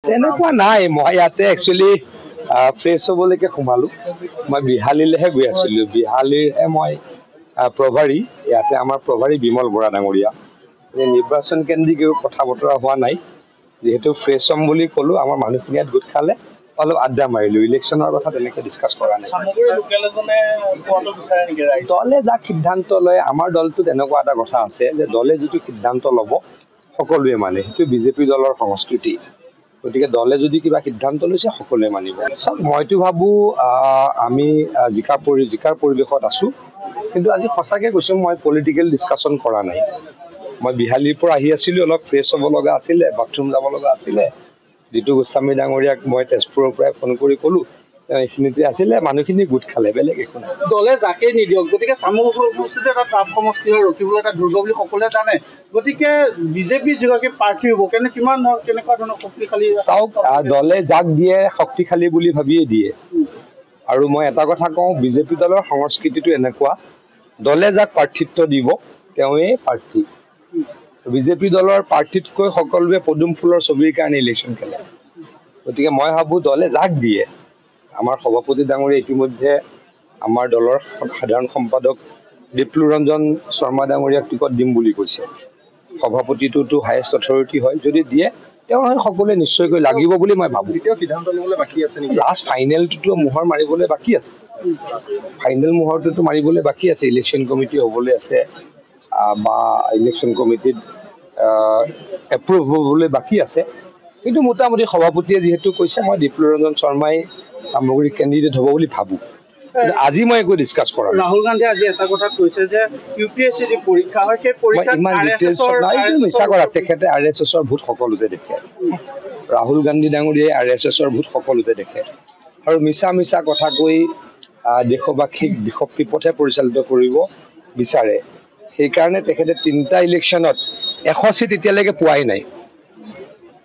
তেনেকুৱা নাই মই ইয়াতে একচুৱেলি ফ্ৰেছ হ'বলৈকে সোমালো মই বিহালীলৈহে গৈ আছিলোঁ বিহালীৰহে মই প্ৰভাৰী ইয়াতে আমাৰ প্ৰভাৰী বিমল বৰা ডাঙৰীয়া নিৰ্বাচন কেন্দ্ৰিক কথা বতৰা হোৱা নাই যিহেতু ফ্ৰেছ হ'ম বুলি ক'লো আমাৰ মানুহখিনি ইয়াত গোট খালে অলপ আড্ডা মাৰিলোঁ ইলেকশ্যনৰ কথা তেনেকৈ ডিছকাছ কৰা নাই দলে যাক সিদ্ধান্ত লয় আমাৰ দলটোত এনেকুৱা এটা কথা আছে যে দলে যিটো সিদ্ধান্ত ল'ব সকলোৱে মানে সেইটো বিজেপি দলৰ সংস্কৃতি গতিকে দলে যদি কিবা সিদ্ধান্ত লৈছে সকলোৱে মানিব চাওক মইতো ভাবোঁ আমি জিকাৰ পৰিৱেশত আছোঁ কিন্তু আজি সঁচাকৈ কৈছোঁ মই পলিটিকেল ডিছকাশ্যন কৰা নাই মই বিহালীৰ পৰা আহি আছিলোঁ অলপ ফ্ৰেছ হ'ব লগা আছিলে বাথৰুম যাব লগা আছিলে জিতু গোস্বামী ডাঙৰীয়াক মই তেজপুৰৰ পৰাই ফোন কৰি ক'লোঁ এইখিনিতে আছিলে মানুহখিনি গোট খালে বেলেগ একো নাই দলে যাকে নিদিয়ক গতিকে চামগুৰি উপস্থিত এটা টাপ সমষ্টি হৈ ৰখিবলৈ এটা দুৰ্গ বুলি সকলোৱে জানে গতিকে বিজেপি যিগৰাকী প্ৰাৰ্থী হ'ব কেনেকুৱা ধৰণৰ শক্তিশালী চাওক দলে যাক দিয়ে শক্তিশালী বুলি ভাবিয়ে দিয়ে আৰু মই এটা কথা কওঁ বিজেপি দলৰ সংস্কৃতিটো এনেকুৱা দলে যাক প্ৰাৰ্থিত্ব দিব তেওঁৱেই প্ৰাৰ্থী বিজেপি দলৰ প্ৰাৰ্থীতকৈ সকলোৱে পদুম ফুলৰ ছবিৰ কাৰণে ইলেকশ্যন খেলে গতিকে মই ভাবোঁ দলে যাক দিয়ে আমাৰ সভাপতি ডাঙৰীয়া ইতিমধ্যে আমাৰ দলৰ সাধাৰণ সম্পাদক ডিপ্লু ৰঞ্জন শৰ্মা ডাঙৰীয়াক টিকট দিম বুলি কৈছে সভাপতিটোতো হায়েষ্ট অথৰিটি হয় যদি দিয়ে তেওঁ সকলোৱে নিশ্চয়কৈ লাগিব বুলি মই ভাবোঁ সিদ্ধান্ত ল'বলৈ বাকী আছে নেকি লাষ্ট ফাইনেলটোতো মোহৰ মাৰিবলৈ বাকী আছে ফাইনেল মোহৰটোতো মাৰিবলৈ বাকী আছে ইলেকশ্যন কমিটি হ'বলৈ আছে বা ইলেকশ্যন কমিটিত এপ্ৰুভ হ'বলৈ বাকী আছে কিন্তু মোটামুটি সভাপতিয়ে যিহেতু কৈছে মই ডিপ্লু ৰঞ্জন শৰ্মাই চামগুৰি কেণ্ডিডেট হ'ব বুলি ভাবোঁ আজি মই একো ডিছকাছ কৰা নাই ৰাহুল গান্ধীয়ে আজি এটা কথা কৈছে যে UPSC যি পৰীক্ষা হয় সেই পৰীক্ষাত ইমান ডিটেইলছত মিছা কৰা তেখেতে RSSৰ ভোট সকলোতে দেখে ৰাহুল গান্ধী ডাঙৰীয়াই RSSৰ ভোট সকলোতে দেখে আৰু মিছা কথা কৈ দেশবাসীক বিপথে পৰিচালিত কৰিব বিচাৰে সেইকাৰণে তেখেতে 3টা ইলেকশ্যনত 100 চিট এতিয়ালৈকে পোৱাই নাই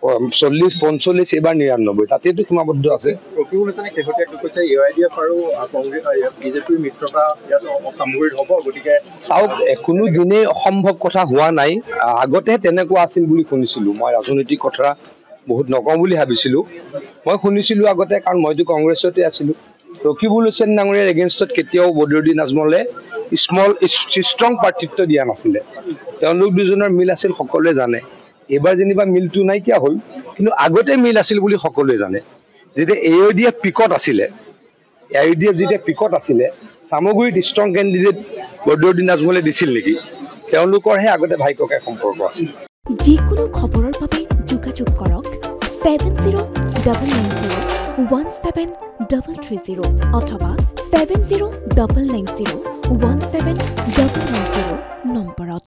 40-45 এইবাৰ 99 তাতেতো সীমাবদ্ধ আছে ৰকিবুল হাছানে শেহতীয়াকৈ কৈছে AIDF আৰু কংগ্ৰেছ বিজেপিৰ মিত্ৰতা ইয়াত চামগুৰিত হ'ব গতিকে চাওক কোনো দিনেই অসম্ভৱ কথা হোৱা নাই আগতে তেনেকুৱা আছিল বুলি শুনিছিলোঁ মই ৰাজনৈতিক কথা বহুত নকওঁ বুলি ভাবিছিলোঁ মই শুনিছিলোঁ আগতে কাৰণ মইতো কংগ্ৰেছতে আছিলোঁ ৰকিবুল হুছেইন ডাঙৰীয়াৰ এগেইনষ্টত কেতিয়াও বদৰুদ্দিন আজমলে ষ্ট্ৰং প্ৰাৰ্থিত্ব দিয়া নাছিলে তেওঁলোক দুজনৰ মিল আছিল সকলোৱে জানে এইবাৰ যেনিবা মিলটো নাইকিয়া হ'ল কিন্তু আগতে মিল আছিল বুলি সকলোৱে জানে যেতিয়া AIDF পিকত আছিলে যেতিয়া পিকত আছিলে চামগুৰিত ষ্ট্ৰং কেণ্ডিডেট বদৰুদ্দিন আজমলে দিছিল নেকি তেওঁলোকৰহে আগতে ভাই ককাই সম্পৰ্ক আছিল যিকোনো খবৰৰ বাবে যোগাযোগ কৰক 7099017330 অথবা 7099017990 নম্বৰত